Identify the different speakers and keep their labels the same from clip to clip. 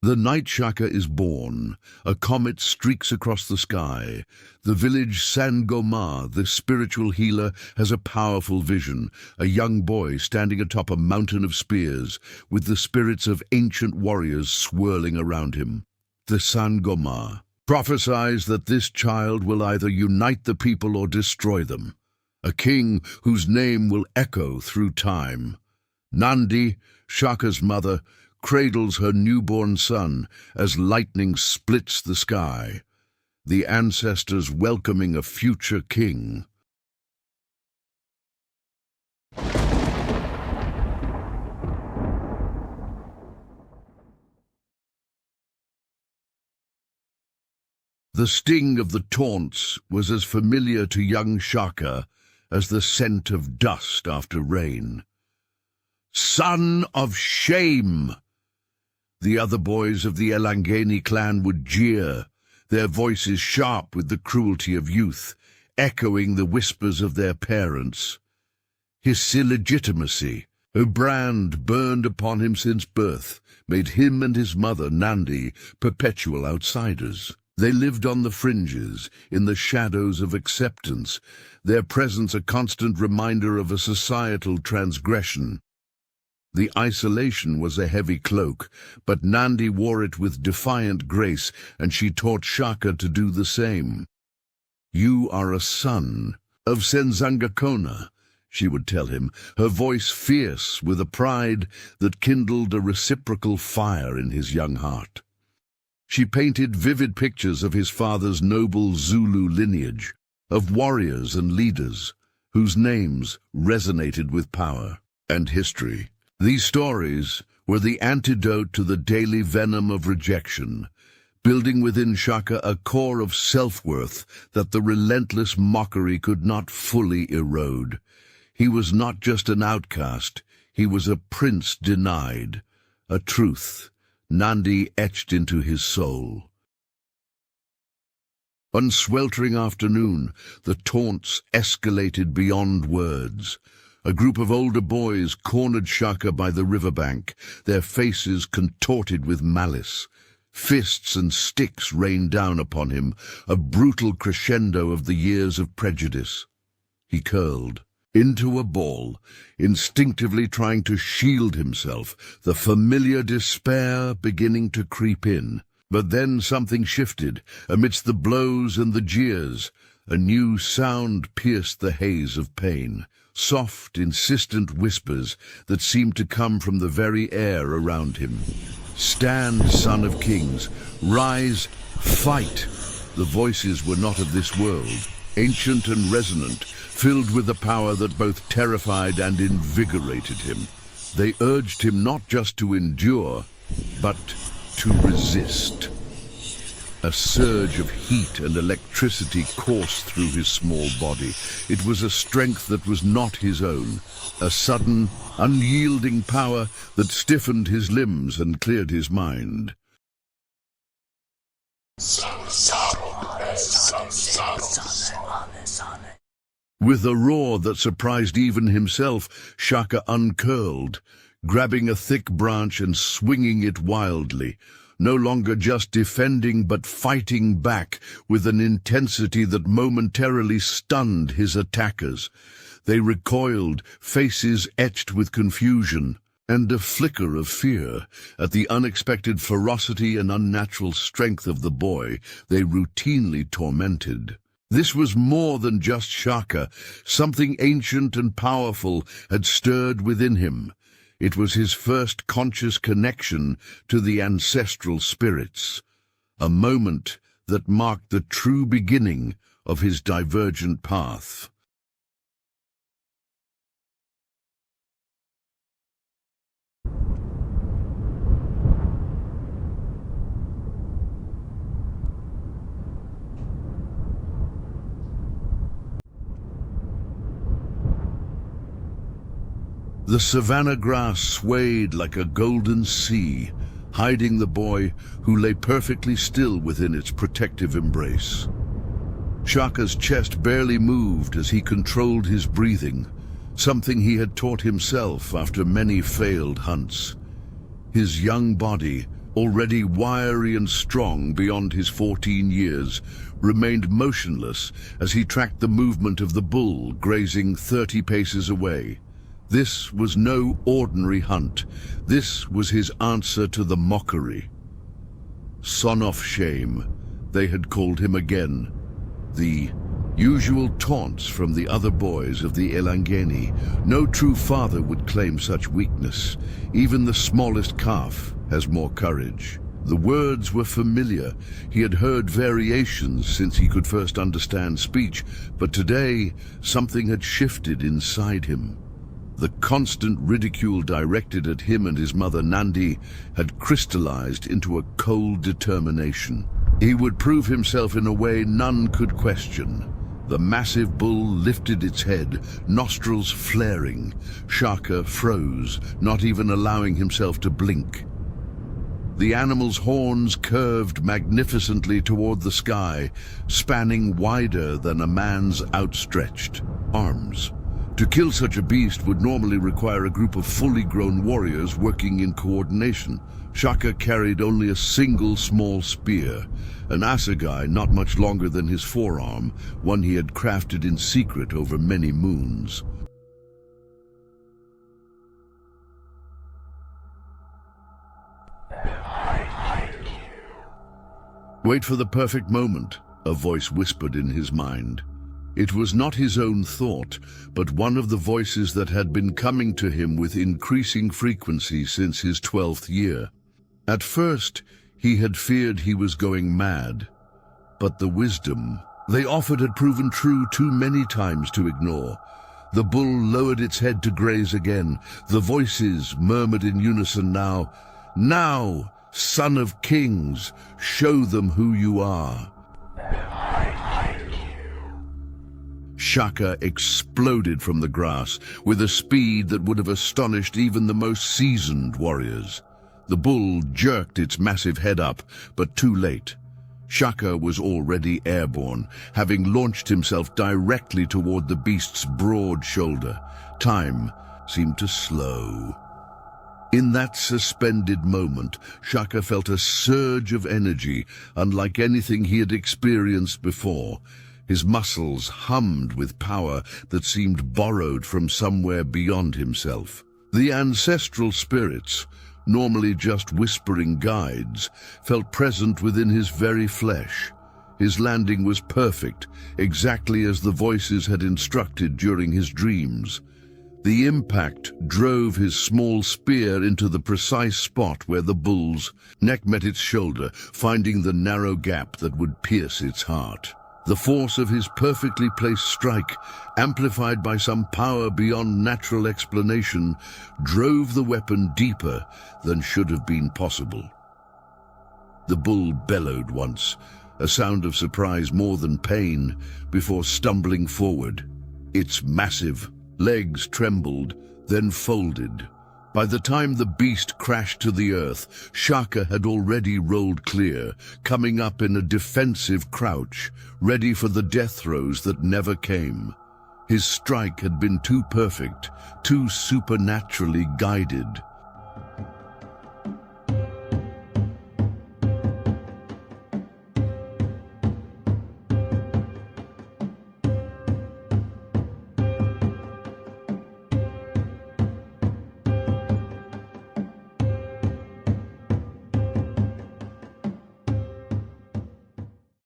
Speaker 1: The night Shaka is born. A comet streaks across the sky. The village Sangoma, the spiritual healer, has a powerful vision. A young boy standing atop a mountain of spears, with the spirits of ancient warriors swirling around him. The Sangoma prophesies that this child will either unite the people or destroy them. A king whose name will echo through time. Nandi, Shaka's mother, cradles her newborn son as lightning splits the sky, the ancestors welcoming a future king. The sting of the taunts was as familiar to young Shaka as the scent of dust after rain. "Son of shame!" The other boys of the Elangeni clan would jeer, their voices sharp with the cruelty of youth, echoing the whispers of their parents. His illegitimacy, a brand burned upon him since birth, made him and his mother, Nandi, perpetual outsiders. They lived on the fringes, in the shadows of acceptance, their presence a constant reminder of a societal transgression. The isolation was a heavy cloak, but Nandi wore it with defiant grace, and she taught Shaka to do the same. "You are a son of Senzangakona," she would tell him, her voice fierce with a pride that kindled a reciprocal fire in his young heart. She painted vivid pictures of his father's noble Zulu lineage, of warriors and leaders whose names resonated with power and history. These stories were the antidote to the daily venom of rejection, building within Shaka a core of self-worth that the relentless mockery could not fully erode. He was not just an outcast, he was a prince denied, a truth Nandi etched into his soul. One sweltering afternoon, the taunts escalated beyond words. A group of older boys cornered Shaka by the riverbank, their faces contorted with malice. Fists and sticks rained down upon him, a brutal crescendo of the years of prejudice. He curled into a ball, instinctively trying to shield himself, the familiar despair beginning to creep in. But then something shifted. Amidst the blows and the jeers, a new sound pierced the haze of pain. Soft, insistent whispers that seemed to come from the very air around him. "Stand, son of kings! Rise! Fight!" The voices were not of this world, ancient and resonant, filled with a power that both terrified and invigorated him. They urged him not just to endure, but to resist. A surge of heat and electricity coursed through his small body. It was a strength that was not his own, a sudden, unyielding power that stiffened his limbs and cleared his mind. With a roar that surprised even himself, Shaka uncurled, grabbing a thick branch and swinging it wildly. No longer just defending but fighting back with an intensity that momentarily stunned his attackers. They recoiled, faces etched with confusion and a flicker of fear at the unexpected ferocity and unnatural strength of the boy they routinely tormented. This was more than just Shaka. Something ancient and powerful had stirred within him. It was his first conscious connection to the ancestral spirits, a moment that marked the true beginning of his divergent path. The savanna grass swayed like a golden sea, hiding the boy who lay perfectly still within its protective embrace. Shaka's chest barely moved as he controlled his breathing, something he had taught himself after many failed hunts. His young body already wiry and strong beyond his 14 years, remained motionless as he tracked the movement of the bull grazing 30 paces away. This was no ordinary hunt. This was his answer to the mockery. Son of shame, they had called him again. The usual taunts from the other boys of the Elangeni. No true father would claim such weakness. Even the smallest calf has more courage. The words were familiar. He had heard variations since he could first understand speech, but today something had shifted inside him. The constant ridicule directed at him and his mother Nandi had crystallized into a cold determination. He would prove himself in a way none could question. The massive bull lifted its head, nostrils flaring. Shaka froze, not even allowing himself to blink. The animal's horns curved magnificently toward the sky, spanning wider than a man's outstretched arms. To kill such a beast would normally require a group of fully grown warriors working in coordination. Shaka carried only a single small spear, an assegai not much longer than his forearm, one he had crafted in secret over many moons. Wait for the perfect moment, a voice whispered in his mind. It was not his own thought, but one of the voices that had been coming to him with increasing frequency since his 12th year. At first, he had feared he was going mad, but the wisdom they offered had proven true too many times to ignore. The bull lowered its head to graze again. The voices murmured in unison now, "Now, son of kings, show them who you are." Shaka exploded from the grass with a speed that would have astonished even the most seasoned warriors. The bull jerked its massive head up, but too late. Shaka was already airborne, having launched himself directly toward the beast's broad shoulder. Time seemed to slow. In that suspended moment, Shaka felt a surge of energy unlike anything he had experienced before. His muscles hummed with power that seemed borrowed from somewhere beyond himself. The ancestral spirits, normally just whispering guides, felt present within his very flesh. His landing was perfect, exactly as the voices had instructed during his dreams. The impact drove his small spear into the precise spot where the bull's neck met its shoulder, finding the narrow gap that would pierce its heart. The force of his perfectly placed strike, amplified by some power beyond natural explanation, drove the weapon deeper than should have been possible. The bull bellowed once, a sound of surprise more than pain, before stumbling forward. Its massive legs trembled, then folded. By the time the beast crashed to the earth, Shaka had already rolled clear, coming up in a defensive crouch, ready for the death throes that never came. His strike had been too perfect, too supernaturally guided.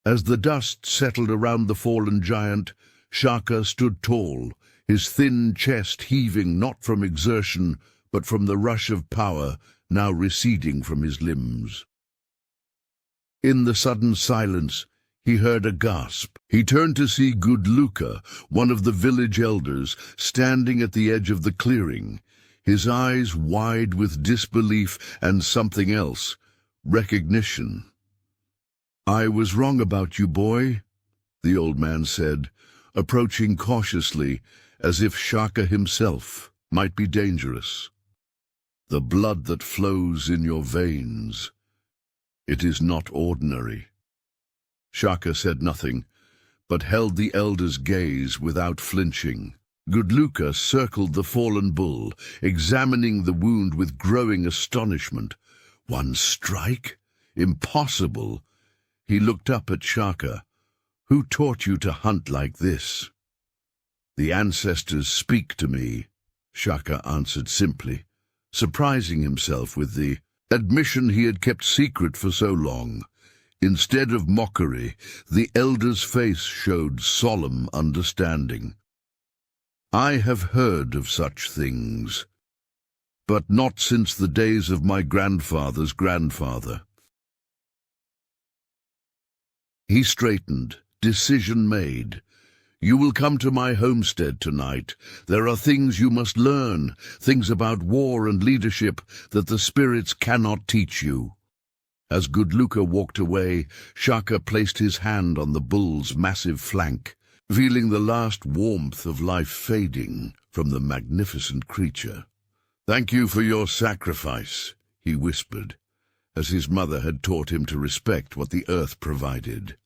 Speaker 1: As the dust settled around the fallen giant, Shaka stood tall, his thin chest heaving not from exertion, but from the rush of power now receding from his limbs. In the sudden silence, he heard a gasp. He turned to see Gudluka, one of the village elders, standing at the edge of the clearing, his eyes wide with disbelief and something else, recognition. "I was wrong about you, boy," the old man said, approaching cautiously, as if Shaka himself might be dangerous. "The blood that flows in your veins, it is not ordinary." Shaka said nothing, but held the elder's gaze without flinching. Gudluka circled the fallen bull, examining the wound with growing astonishment. One strike? Impossible. He looked up at Shaka. Who taught you to hunt like this? The ancestors speak to me, Shaka answered simply, surprising himself with the admission he had kept secret for so long. Instead of mockery, the elder's face showed solemn understanding. I have heard of such things, but not since the days of my grandfather's grandfather. He straightened, decision made. You will come to my homestead tonight. There are things you must learn, things about war and leadership that the spirits cannot teach you. As Good Luka walked away, Shaka placed his hand on the bull's massive flank, feeling the last warmth of life fading from the magnificent creature. Thank you for your sacrifice, he whispered, as his mother had taught him to respect what the earth provided.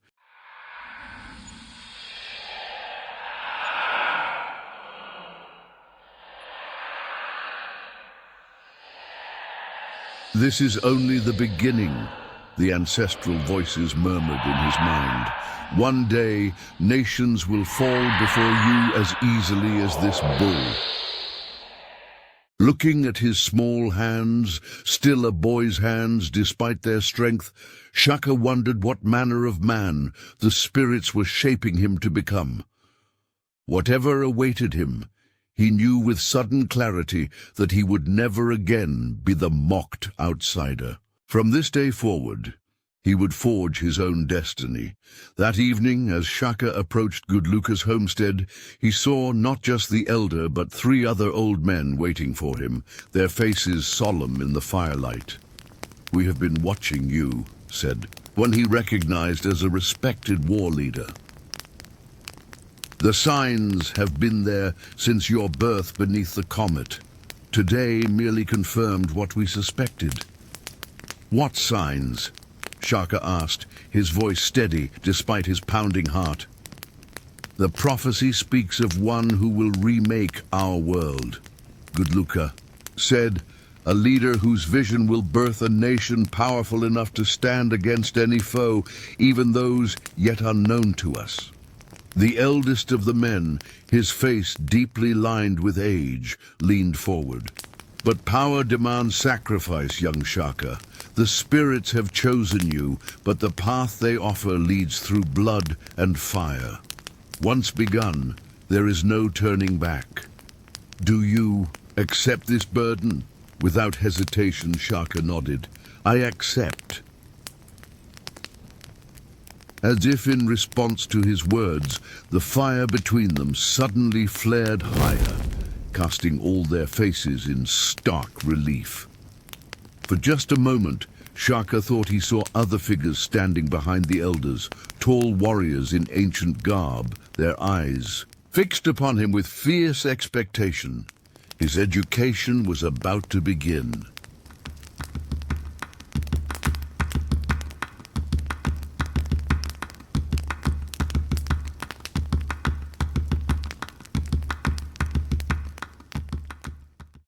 Speaker 1: This is only the beginning, the ancestral voices murmured in his mind. One day, nations will fall before you as easily as this bull. Looking at his small hands, still a boy's hands despite their strength, Shaka wondered what manner of man the spirits were shaping him to become. Whatever awaited him, he knew with sudden clarity that he would never again be the mocked outsider. From this day forward, he would forge his own destiny. That evening, as Shaka approached Good Luka's homestead, he saw not just the elder but 3 other old men waiting for him, their faces solemn in the firelight. We have been watching you, said one he recognized as a respected war leader. The signs have been there since your birth beneath the comet. Today merely confirmed what we suspected. What signs? Shaka asked, his voice steady despite his pounding heart. The prophecy speaks of one who will remake our world, Good Luka said, a leader whose vision will birth a nation powerful enough to stand against any foe, even those yet unknown to us. The eldest of the men, his face deeply lined with age, leaned forward. But power demands sacrifice, young Shaka. The spirits have chosen you, but the path they offer leads through blood and fire. Once begun, there is no turning back. Do you accept this burden? Without hesitation, Shaka nodded. I accept. As if in response to his words, the fire between them suddenly flared higher, casting all their faces in stark relief. For just a moment, Shaka thought he saw other figures standing behind the elders, tall warriors in ancient garb, their eyes fixed upon him with fierce expectation. His education was about to begin.